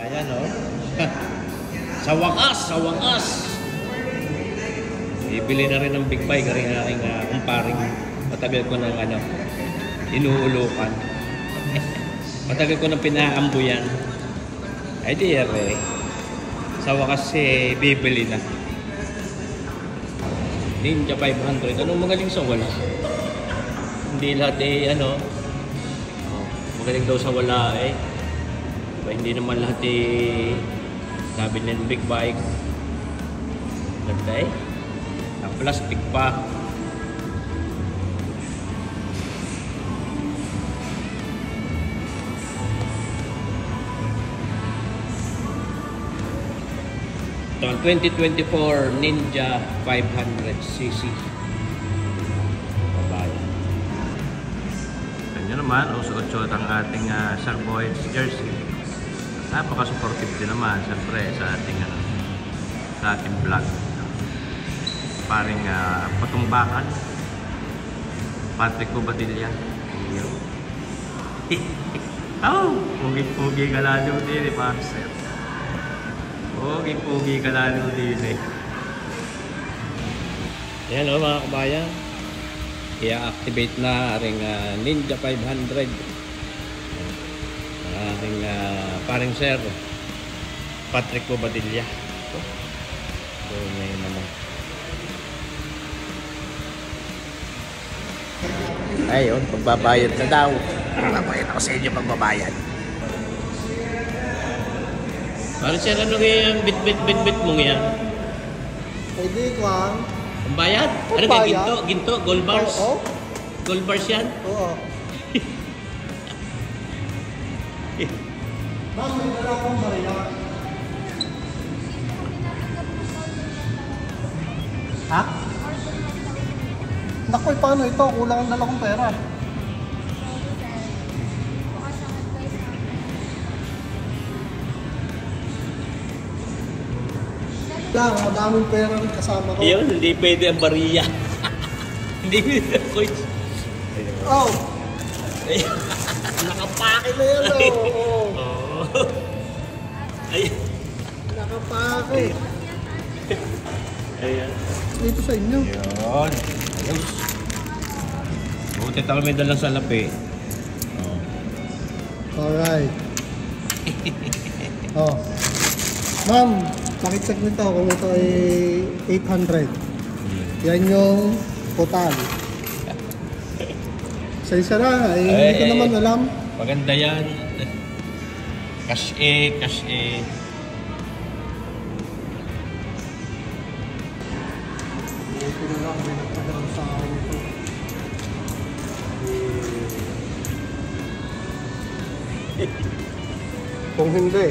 Ayan o. Sa wakas. Bibili na rin ng big bike rin aking kumparing. Matagal ko ng inuulukan. Matagal ko ng pinaambuyan. Ay di sa wakas bibili na. Ninja 500. Anong magaling sa wala? Hindi lahat magaling daw sa wala Diba, hindi naman lahat sabi ng big bike. Ganda ang plastic pa. Ito ang 2024 Ninja 500cc. Naman, suot-suot ang ating Sarboy jersey. Napaka-supportive din naman, siyempre, sa ating vlog. Paring patumbakan. Patrick Bobadilla. Pugi-pugi ka lalo din Marcel. Pugi-pugi ka lalo din Yan mga kabayan. I-activate na aring Ninja 500 aring paring sir Patrick Bobadilla. So ngayon naman ayun, pagbabayad na daw. Pabayad ako sa inyo pagbabayad. Paring sir, ano kaya bit mong yan? Pwede ko ang bayad? Ano kaya? Ginto? Gold bars? Oo. Gold bars yan? Oo. Ma'am, may dala akong barya. Ha? Naku, paano ito? Kulang ang dala kong pera. Lang, madaming pera rin kasama ko. Yun, hindi pwede ang bariya. Hindi pwede ang coach. Oh! Nakapake na yan, oh! Ayan. Nakapake. Ayan. Dito sa inyo. Yun. Ayos. Buti tayo may dalang salapi. Alright. Oh. Ma'am, pakitsak nito kung ito ay 800. Yan yung total. Isa na, hindi ko naman alam. Maganda yan. Cash cash Ito na lang, may nagpadaan sa akin ito. Kung hindi,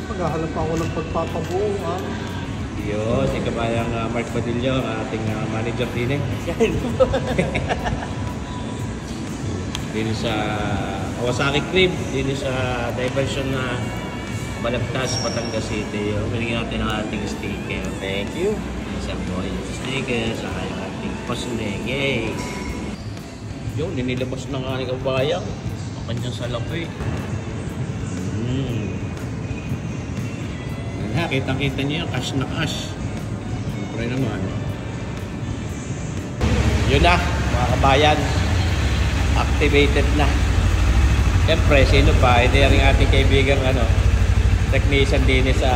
maghahanap ako ng pagpapabuo, ha? Yun, si kabayang Mark Badillo, ating manager din din sa Kawasaki Crib, din sa diversion na Balagtas, Batangas City. Binigyan natin ang ating sticker. Thank you. Sa boy sticker, sa ating pasuneng. Yay! Yun, ninilabas na nga ni kabayang ang kanyang salapi. Kitang-kita niyo yung cash na cash. Siyempre naman. Yun na, mga kabayan. Activated na. Siyempre, sino pa? Hindi rin ating kaibigang technician din sa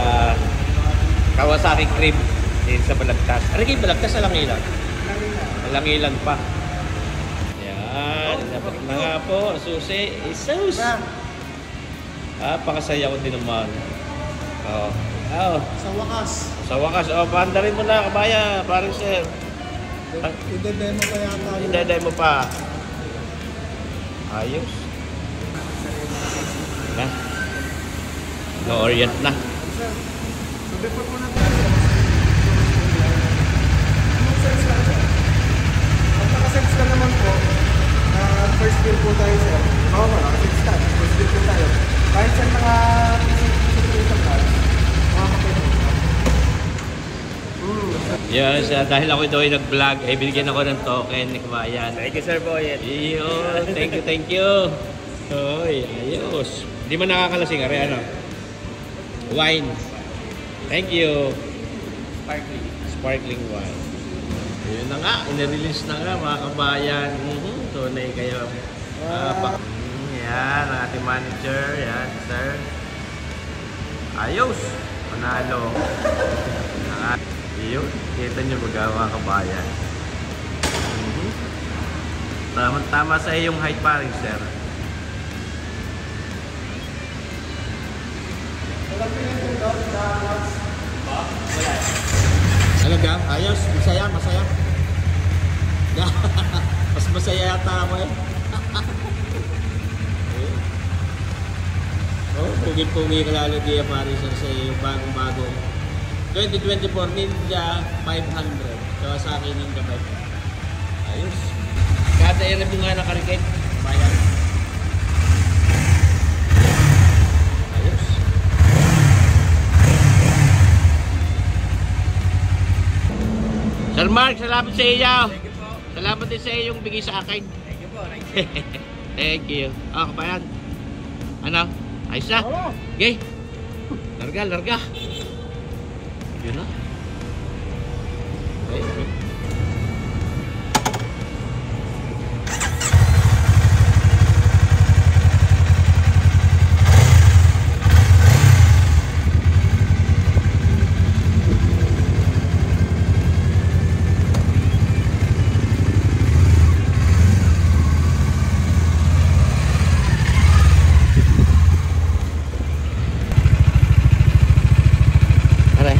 Kawasaki Crib din sa Balagtas. Ano kayo Balagtas? Alangilan? Alangilan pa. Yan. Dapat na nga po. Susi. Isus. Pakasaya ko din naman. Sa wakas. Sa wakas. Paanda rin mo na, kabaya. Parang sir. Ide-demo pa yata. Ide-demo pa. Ayos. Na. No-orient na. So, before po natin. Anong sense lang siya? At nakasense ka naman po, first year po tayo, sir. Oo, nakasense ka. First year po tayo. Kahit sa mga situation cards, yes, dahil ako ito ay nag-vlog, ay binigyan ako ng token ni Kabayan. Thank you, Sir Boyet. Iyo, thank you. Oy, ayos. Hindi man nakakalasing, are ano? Wine. Thank you. Sparkling. Sparkling wine. Yun na nga, inirelease na nga mga kabayan. Tunay kayo. Yan, ang ating manager. Yan, sir. Ayos. Panalo. Yun, kita nyo mga kabayan. Tama sa iyong height paring, sir. Talaga? Ayos? Masaya? Masaya? Mas masaya yata ako eh. Oh, pugi-pugi ka lalo diya paring, sir, sa iyong bagong-bagong 2024 Ninja 500. So sa akin Ninja 500. Ayos. Kada yan na bunga na karikit. Bayan. Ayos. Sir Mark, salamat sa iyo. Salamat din sa iyong bigay sa akin. Thank you po. Thank you. Oh, kabayan. Ano? Ayos na? Okay. Larga, larga. Yun na. Okay.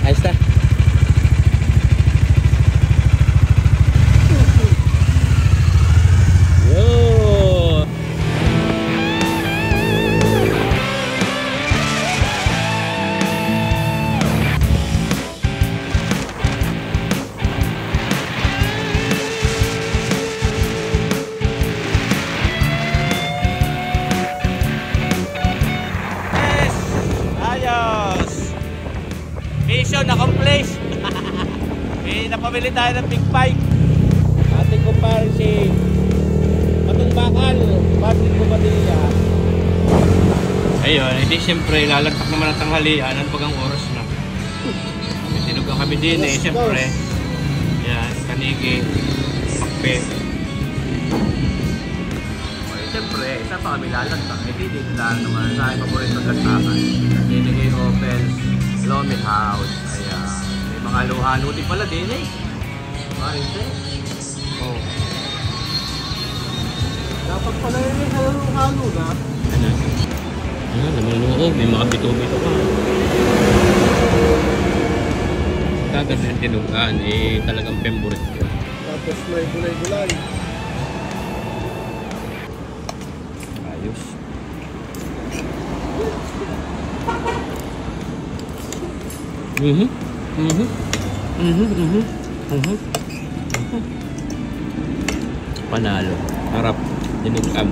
Ayos na. Yo. Yes! Ayos! Mission accomplished! May napamili tayo ng big bike. Ating kumpare si Patong Bakal, Patrick Bumadilla. Ayun, hindi siyempre lalagtak naman ang tanghalian. Ano pag ang oras na? May sinugang kami din eh, siyempre. Yan, kanigi, makpet. Siyempre, isa pa kami lalagtak. Hindi dito lang naman sa aking paboritong lagtakan. Kanigi Opels, Lomi House. Ayan. May mga halo-halo din pala din eh. Ayos eh. Oh. Dapat pala yung halo-halo na. Ano? Ano? Naman loob. May mga bito-bito pa. Kagat ng tinugaan eh talagang favorite ko. Tapos may gulay-gulay. Ayos. Panalo. Harap. Dinugam.